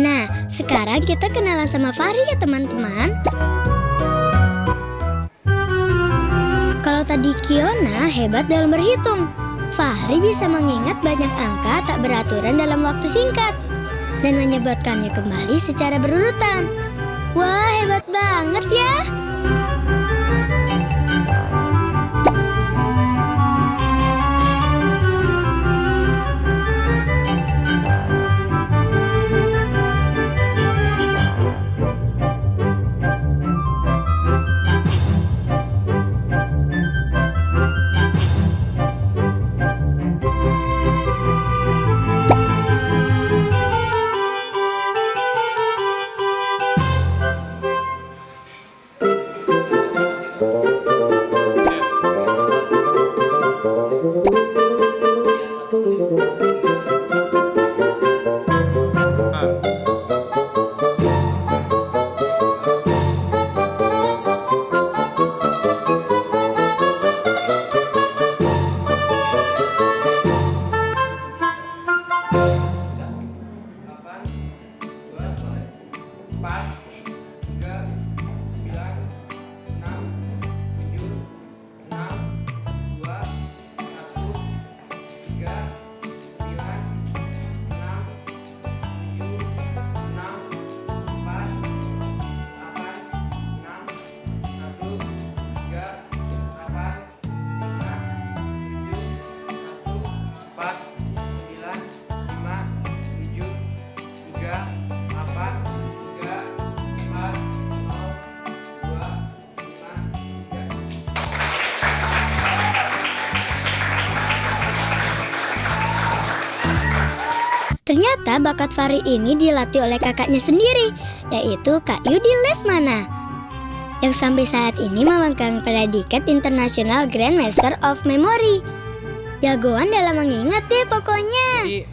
Nah, sekarang kita kenalan sama Fahri ya teman-teman. Kalau tadi Kiona hebat dalam berhitung, Fahri bisa mengingat banyak angka tak beraturan dalam waktu singkat dan menyebutkannya kembali secara berurutan. Wah, hebat banget ya! Ternyata bakat Fahri ini dilatih oleh kakaknya sendiri, yaitu Kak Yudi Lesmana, yang sampai saat ini memegang predikat International Grandmaster of Memory. Jagoan dalam mengingat deh pokoknya. Jadi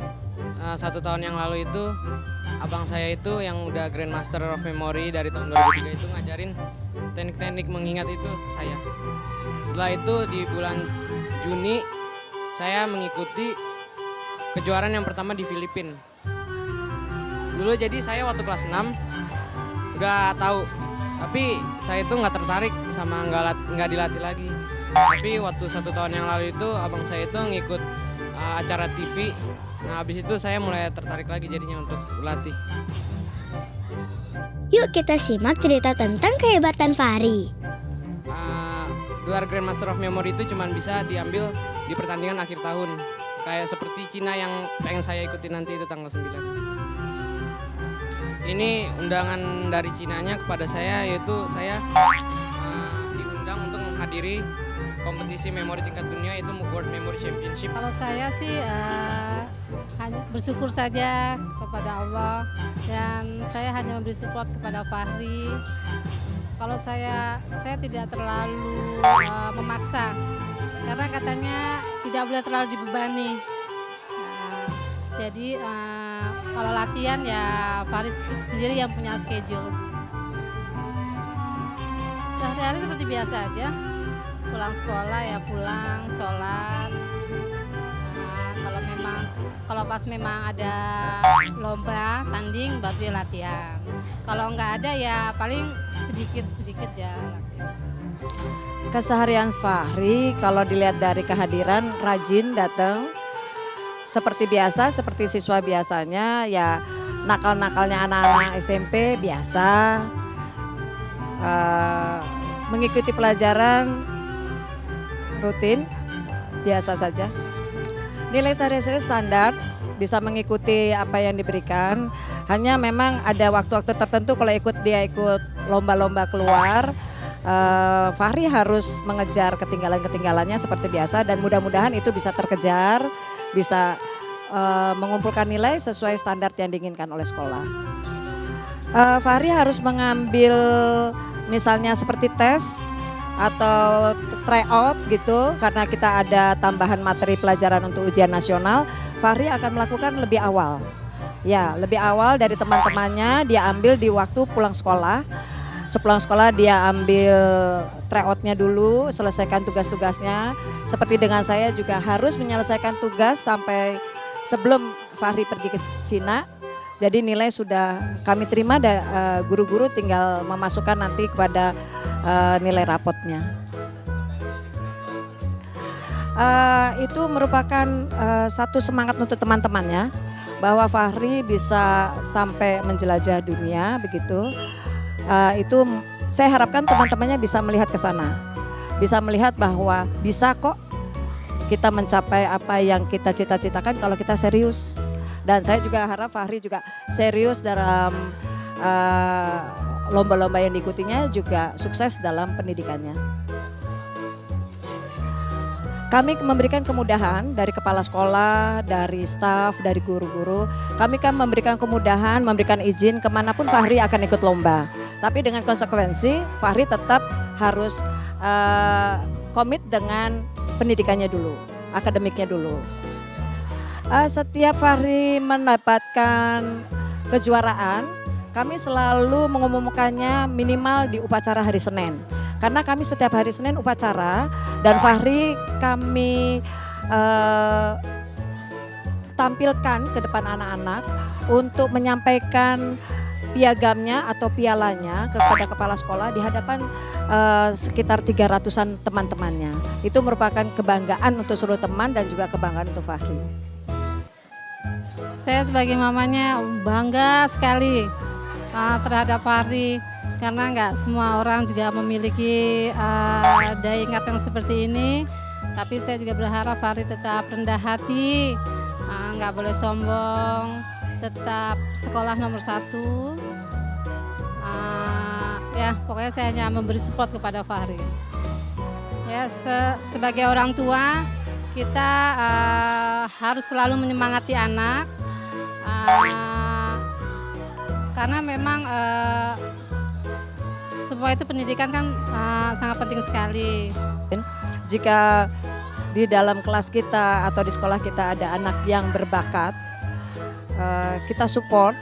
1 tahun yang lalu itu abang saya itu yang udah Grandmaster of Memory dari tahun 2003 itu ngajarin teknik-teknik mengingat itu ke saya. Setelah itu di bulan Juni saya mengikuti kejuaraan yang pertama di Filipina. Dulu jadi saya waktu kelas 6 udah tahu, tapi saya itu nggak tertarik sama nggak dilatih lagi. Tapi waktu 1 tahun yang lalu itu abang saya itu ngikut acara TV. Nah habis itu saya mulai tertarik lagi jadinya untuk latih. Yuk kita simak cerita tentang kehebatan Fahri. Gelar Grandmaster of Memory itu cuma bisa diambil di pertandingan akhir tahun. Kayak seperti Cina yang pengen saya ikuti nanti itu tanggal 9. Ini undangan dari Cinanya kepada saya, yaitu saya diundang untuk menghadiri kompetisi memori tingkat dunia, itu World Memory Championship. Kalau saya sih hanya bersyukur saja kepada Allah, dan saya hanya memberi support kepada Fahri. Kalau saya tidak terlalu memaksa, karena katanya tidak boleh terlalu dibebani. Jadi kalau latihan ya Fahri sendiri yang punya schedule. Sehari-hari seperti biasa aja, pulang sekolah ya pulang, sholat. Kalau pas memang ada lomba tanding baru dia latihan. Kalau nggak ada ya paling sedikit ya latihan. Keseharian Fahri kalau dilihat dari kehadiran rajin datang seperti biasa, seperti siswa biasanya, ya nakal-nakalnya anak-anak SMP biasa, mengikuti pelajaran rutin biasa saja. Nilai sehari-hari standar bisa mengikuti apa yang diberikan. Hanya memang ada waktu-waktu tertentu kalau dia ikut lomba-lomba keluar, Fahri harus mengejar ketinggalan-ketinggalannya seperti biasa dan mudah-mudahan itu bisa terkejar, bisa mengumpulkan nilai sesuai standar yang diinginkan oleh sekolah. Fahri harus mengambil misalnya seperti tes atau tryout gitu, karena kita ada tambahan materi pelajaran untuk ujian nasional. Fahri akan melakukan lebih awal. Ya, lebih awal dari teman-temannya, dia ambil di waktu pulang sekolah. Sepulang sekolah dia ambil tryoutnya dulu, selesaikan tugas-tugasnya. Seperti dengan saya juga harus menyelesaikan tugas sampai sebelum Fahri pergi ke Cina. Jadi nilai sudah kami terima, guru-guru tinggal memasukkan nanti kepada nilai rapotnya. Itu merupakan satu semangat untuk teman-temannya bahwa Fahri bisa sampai menjelajah dunia begitu. Itu saya harapkan teman-temannya bisa melihat ke sana, bisa melihat bahwa bisa kok kita mencapai apa yang kita cita-citakan kalau kita serius. Dan saya juga harap Fahri juga serius dalam lomba-lomba yang diikutinya, juga sukses dalam pendidikannya. Kami memberikan kemudahan dari kepala sekolah, dari staf, dari guru-guru. Kami kan memberikan kemudahan, memberikan izin kemanapun Fahri akan ikut lomba. Tapi dengan konsekuensi Fahri tetap harus komit dengan pendidikannya dulu, akademiknya dulu. Setiap Fahri mendapatkan kejuaraan, kami selalu mengumumkannya minimal di upacara hari Senin. Karena kami setiap hari Senin upacara dan Fahri kami tampilkan ke depan anak-anak untuk menyampaikan piagamnya atau pialanya kepada kepala sekolah di hadapan sekitar 300-an teman-temannya. Itu merupakan kebanggaan untuk seluruh teman dan juga kebanggaan untuk Fahri. Saya sebagai mamanya bangga sekali terhadap Fahri, karena nggak semua orang juga memiliki daya ingat yang seperti ini. Tapi saya juga berharap Fahri tetap rendah hati, nggak boleh sombong, tetap sekolah nomor 1. Ya pokoknya saya hanya memberi support kepada Fahri. Ya sebagai orang tua kita harus selalu menyemangati anak. Karena memang semua itu pendidikan kan sangat penting sekali. Jika di dalam kelas kita atau di sekolah kita ada anak yang berbakat, kita support,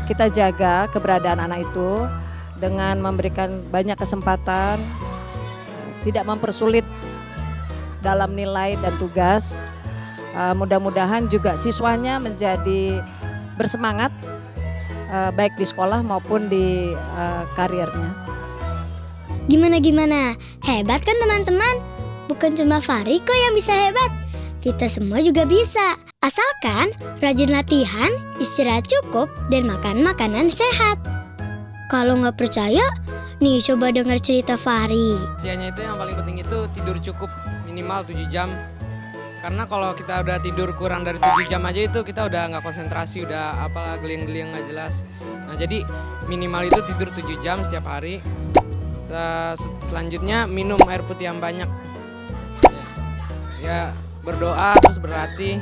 kita jaga keberadaan anak itu dengan memberikan banyak kesempatan, tidak mempersulit dalam nilai dan tugas. Mudah-mudahan juga siswanya menjadi bersemangat baik di sekolah maupun di karirnya. Gimana? Hebat kan teman-teman? Bukan cuma Fahri kok yang bisa hebat. Kita semua juga bisa. Asalkan rajin latihan, istirahat cukup, dan makan makanan sehat. Kalau nggak percaya, nih coba dengar cerita Fahri. Usianya itu yang paling penting itu tidur cukup minimal 7 jam. Karena kalau kita udah tidur kurang dari 7 jam aja itu kita udah nggak konsentrasi, udah apalah geling-geling nggak jelas. Nah jadi minimal itu tidur 7 jam setiap hari. Selanjutnya minum air putih yang banyak. Ya berdoa terus berlatih.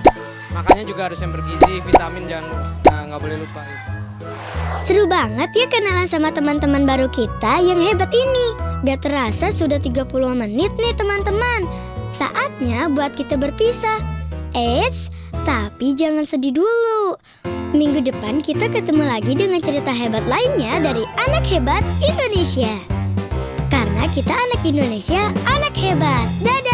Makannya juga harus yang bergizi, vitamin nggak boleh lupa. Seru banget ya kenalan sama teman-teman baru kita yang hebat ini. Gak terasa sudah 30 menit nih teman-teman. Saatnya buat kita berpisah. Eits, tapi jangan sedih dulu. Minggu depan kita ketemu lagi dengan cerita hebat lainnya dari anak hebat Indonesia. Karena kita anak Indonesia, anak hebat. Dadah!